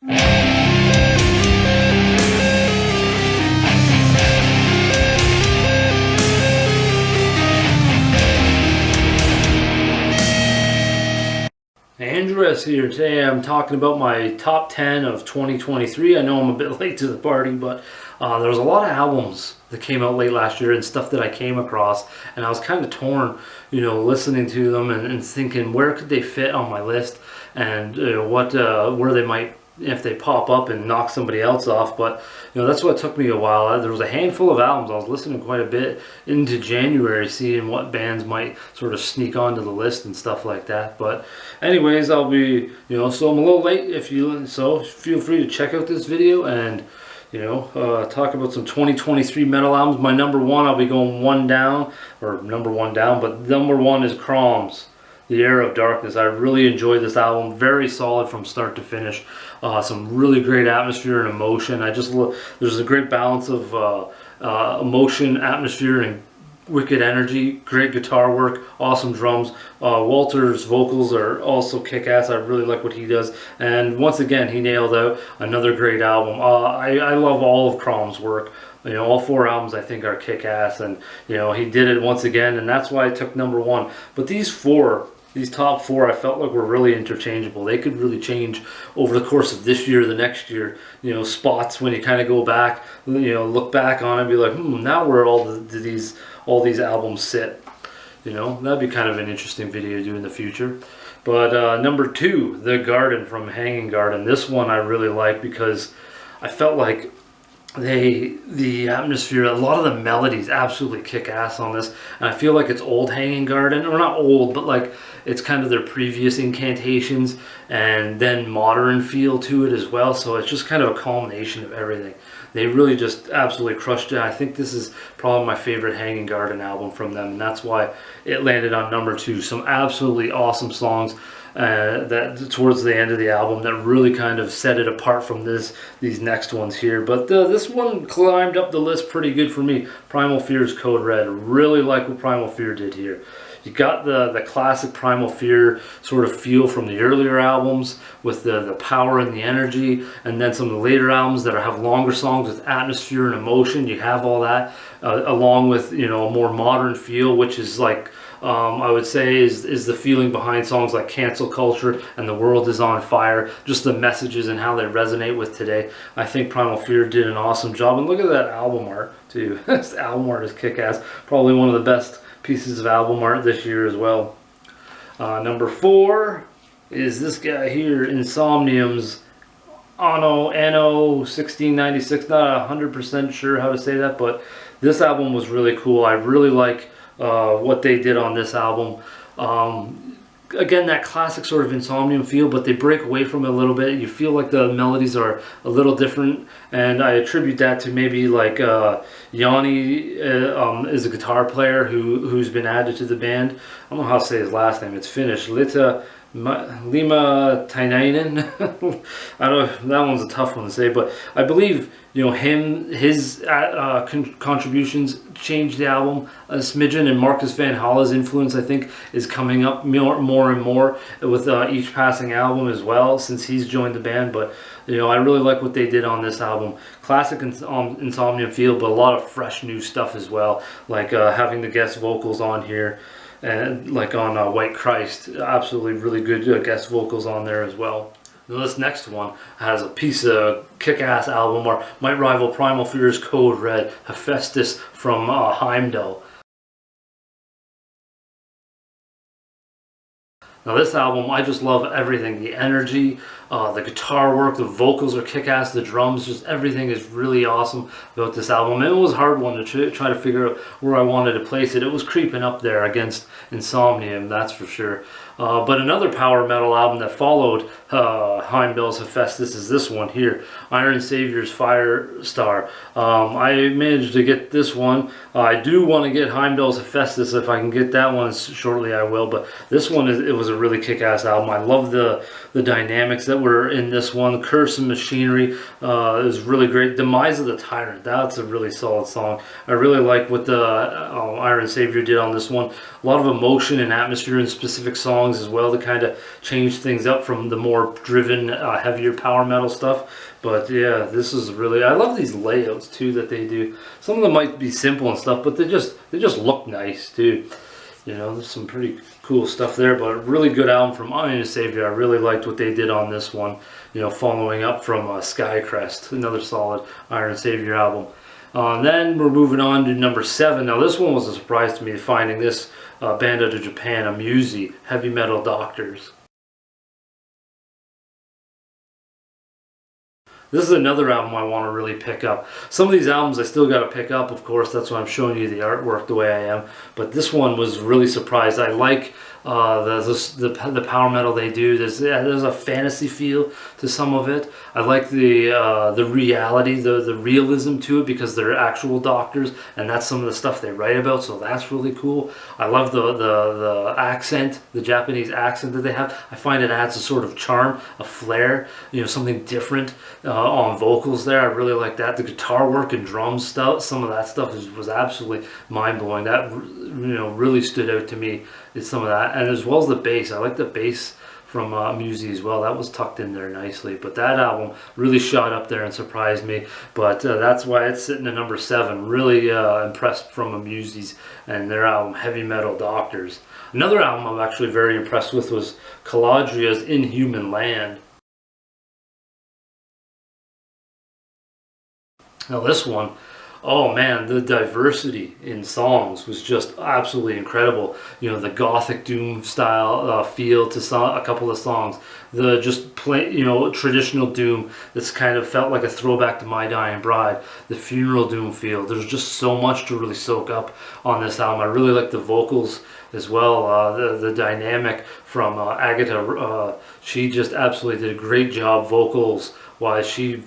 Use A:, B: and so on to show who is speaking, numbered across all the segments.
A: Andres here. Today I'm talking about my top 10 of 2023. I know I'm a bit late to the party, but there was a lot of albums that came out late last year and stuff that I came across, and I was kind of torn, listening to them and thinking where could they fit on my list, and where they might, if they pop up and knock somebody else off. But that's what took me a while. There was a handful of albums. I was listening quite a bit into January, seeing what bands might sort of sneak onto the list and stuff like that. But anyways, I'll be, so I'm a little late. So feel free to check out this video and talk about some 2023 metal albums. My number one, I'll be going number one down, but number one is Crom's The Era of Darkness. I really enjoyed this album. Very solid from start to finish. Some really great atmosphere and emotion. There's a great balance of emotion, atmosphere, and wicked energy. Great guitar work, awesome drums. Walter's vocals are also kick-ass. I really like what he does, and once again he nailed out another great album. I love all of Crom's work. All four albums I think are kick-ass, and he did it once again, and that's why I took number one. But these top four, I felt like were really interchangeable. They could really change over the course of this year, the next year. Spots when you kind of go back, look back on it and be like, now where all these albums sit. That'd be kind of an interesting video to do in the future. But number two, The Garden from Hanging Garden. This one I really like because I felt like the atmosphere, a lot of the melodies absolutely kick ass on this, and I feel like it's old Hanging Garden, or not old, but like it's kind of their previous incantations and then modern feel to it as well. So it's just kind of a culmination of everything. They really just absolutely crushed it. I think this is probably my favorite Hanging Garden album from them, and that's why it landed on number two. Some absolutely awesome songs that towards the end of the album that really kind of set it apart from these next ones here. But this one climbed up the list pretty good for me. Primal Fear's Code Red. Really like what Primal Fear did here. You got the classic Primal Fear sort of feel from the earlier albums with the power and the energy, and then some of the later albums that have longer songs with atmosphere and emotion. You have all that along with a more modern feel, which is like I would say is the feeling behind songs like Cancel Culture and The World Is On Fire. Just the messages and how they resonate with today. I think Primal Fear did an awesome job, and look at that album art too. This album art is kick-ass. Probably one of the best pieces of album art this year as well. Number four is this guy here, Insomnium's Anno 1696. Not 100% sure how to say that, but this album was really cool. I really like what they did on this album. Again, that classic sort of Insomnium feel, but they break away from it a little bit. You feel like the melodies are a little different, and I attribute that to maybe like Yanni is a guitar player who's been added to the band. I don't know how to say his last name. It's Finnish. Lima Tainainen. I don't. That one's a tough one to say, but I believe his contributions changed the album a smidgen, and Marcus Van Holle's influence I think is coming up more and more with each passing album as well since he's joined the band. But I really like what they did on this album. Classic Insomnium feel, but a lot of fresh new stuff as well, like having the guest vocals on here. And like on White Christ, absolutely really good guest vocals on there as well. Now this next one has a piece of kick-ass album, or might rival Primal Fear's Code Red, Hephaestus from Heimdall. Now this album, I just love everything. The energy, the guitar work, the vocals are kick-ass, the drums, just everything is really awesome about this album. And it was a hard one to try to figure out where I wanted to place it. It was creeping up there against Insomnium, that's for sure. But another power metal album that followed Heimdall's Hephaestus is this one here, Iron Savior's Firestar. I managed to get this one. I do want to get Heimdall's Hephaestus. If I can get that one shortly, I will. But this one, it was a really kick-ass album. I love the dynamics that were in this one. Curse and Machinery is really great. Demise of the Tyrant, that's a really solid song. I really like what the Iron Savior did on this one. A lot of emotion and atmosphere in specific songs. songs as well to kind of change things up from the more driven, heavier power metal stuff. But yeah, this is really, I love these layouts too that they do. Some of them might be simple and stuff, but they just look nice too. You know, there's some pretty cool stuff there, but a really good album from Iron Savior. I really liked what they did on this one, you know, following up from Skycrest, another solid Iron Savior album. Then we're moving on to number 7. Now this one was a surprise to me, finding this band out of Japan, Amusi, Heavy Metal Doctors. This is another album I want to really pick up. Some of these albums I still got to pick up, of course. That's why I'm showing you the artwork the way I am. But this one was really surprised. I like the power metal they do. There's a fantasy feel to some of it. I like the reality, the realism to it, because they're actual doctors, and that's some of the stuff they write about. So that's really cool. I love the accent, the Japanese accent that they have. I find it adds a sort of charm, a flair, you know, something different on vocals there. I really like that. The guitar work and drum stuff, some of that stuff was absolutely mind-blowing. That, you know, really stood out to me, is some of that. And as well as the bass. I like the bass from Amusi as well. That was tucked in there nicely. But that album really shot up there and surprised me. But that's why it's sitting at number 7. Really impressed from Amusi's and their album Heavy Metal Doctors. Another album I'm actually very impressed with was Caladria's Inhuman Land. Now this one, oh man, the diversity in songs was just absolutely incredible. You know, the gothic doom style feel to a couple of songs. The just plain, you know, traditional doom that's kind of felt like a throwback to My Dying Bride. The funeral doom feel. There's just so much to really soak up on this album. I really like the vocals as well. The dynamic from Agatha. She just absolutely did a great job vocals wise. She,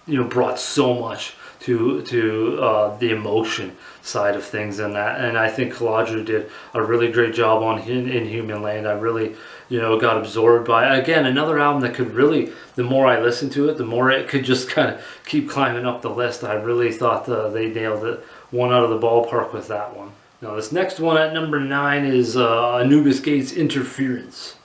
A: you know, brought so much to the emotion side of things in that, and I think Caladria did a really great job on Inhuman Land. I really, you know, got absorbed by, again, another album that could really, the more I listened to it, the more it could just kind of keep climbing up the list. I really thought they nailed it, one out of the ballpark with that one. Now this next one at number 9 is Anubis Gates Interference.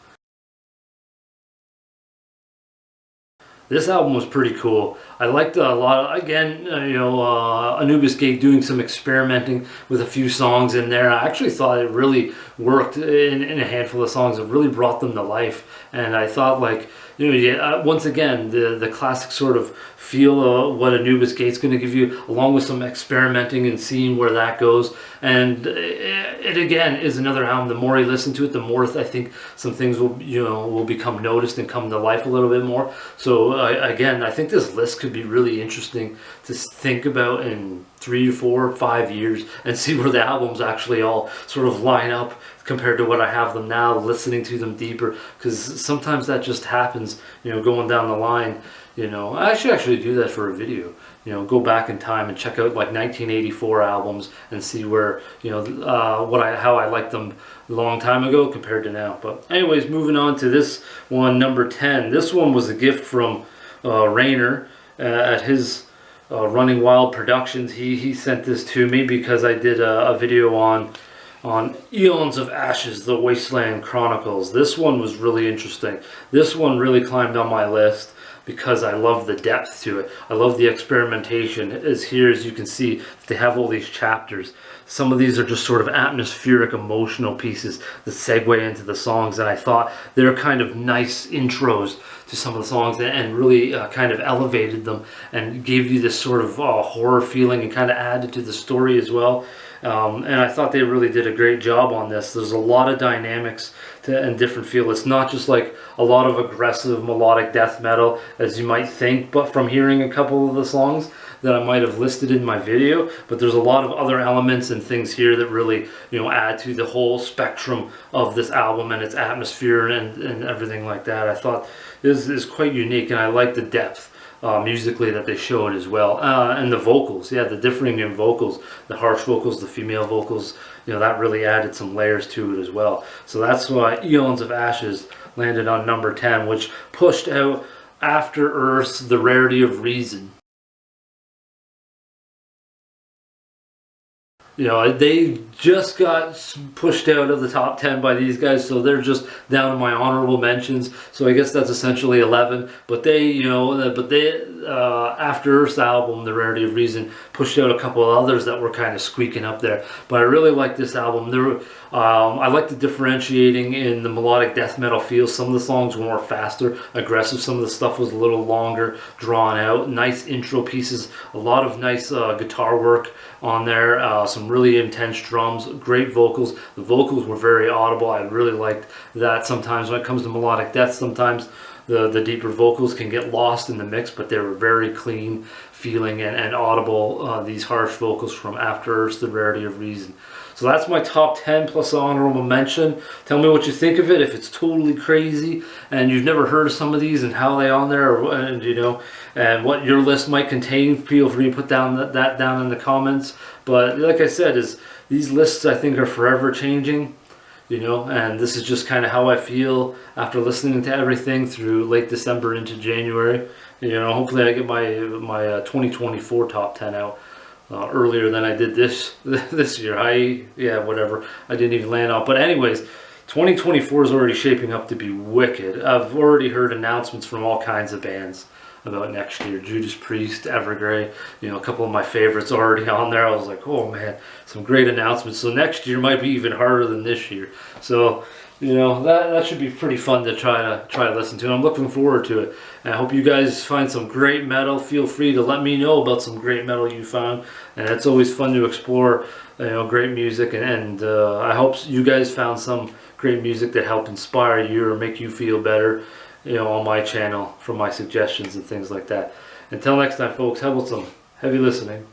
A: This album was pretty cool. I liked a lot, again, you know, Anubis Gate doing some experimenting with a few songs in there. I actually thought it really worked in a handful of songs. It really brought them to life. And I thought, like, you know, once again, the classic sort of feel of what Anubis Gate's going to give you, along with some experimenting and seeing where that goes. And it again is another album. The more you listen to it, the more I think some things will, you know, will become noticed and come to life a little bit more. So again, I think this list could be really interesting to think about in 3, 4, 5 years and see where the albums actually all sort of line up compared to what I have them now, listening to them deeper, because sometimes that just happens, you know, going down the line. You know, I should actually do that for a video. You know, go back in time and check out like 1984 albums and see where, you know, how I liked them a long time ago compared to now. But anyways, moving on to this one, number 10. This one was a gift from Rainer at his Running Wild Productions. He sent this to me because I did a video on Eons of Ashes, the Wasteland Chronicles. This one was really interesting. This one really climbed on my list because I love the depth to it. I love the experimentation. As you can see, they have all these chapters. Some of these are just sort of atmospheric, emotional pieces that segue into the songs, and I thought they're kind of nice intros to some of the songs and really kind of elevated them and gave you this sort of horror feeling and kind of added to the story as well. And I thought they really did a great job on this. There's a lot of dynamics and different feel. It's not just like a lot of aggressive melodic death metal as you might think, but from hearing a couple of the songs that I might have listed in my video, but there's a lot of other elements and things here that really, you know, add to the whole spectrum of this album and its atmosphere and everything like that. I thought this is quite unique, and I like the depth musically that they showed as well, and the vocals. Yeah, the differing in vocals, the harsh vocals, the female vocals, you know, that really added some layers to it as well. So that's why Eons of Ashes landed on number 10, which pushed out After Earth's The Rarity of Reason. You know, they just got pushed out of the top 10 by these guys, so they're just down in my honorable mentions. So I guess that's essentially 11. But they, you know, after Earth's album, The Rarity of Reason, pushed out a couple of others that were kind of squeaking up there. But I really like this album. I like the differentiating in the melodic death metal feel. Some of the songs were more faster, aggressive. Some of the stuff was a little longer, drawn out. Nice intro pieces. A lot of nice guitar work on there. Some really intense drums. Great vocals. The vocals were very audible. I really liked that. Sometimes when it comes to melodic death, sometimes the deeper vocals can get lost in the mix, but they were very clean feeling and audible, these harsh vocals from After Earth's The Rarity of Reason. So that's my top 10 plus honorable mention. Tell me what you think of it, if it's totally crazy and you've never heard of some of these and how they on there, and you know, and what your list might contain. Feel free to put down that down in the comments. But like I said, these lists I think are forever changing. You know, and this is just kind of how I feel after listening to everything through late December into January. You know, hopefully I get my 2024 top 10 out earlier than I did this year. Yeah, whatever. I didn't even land out. But anyways, 2024 is already shaping up to be wicked. I've already heard announcements from all kinds of bands about next year. Judas Priest, Evergrey, you know, a couple of my favorites already on there. I was like, oh man, some great announcements. So next year might be even harder than this year. So, you know, that should be pretty fun to try to listen to. I'm looking forward to it. And I hope you guys find some great metal. Feel free to let me know about some great metal you found. And it's always fun to explore, you know, great music. And I hope you guys found some great music that helped inspire you or make you feel better, you know, on my channel from my suggestions and things like that. Until next time, folks, have some heavy listening.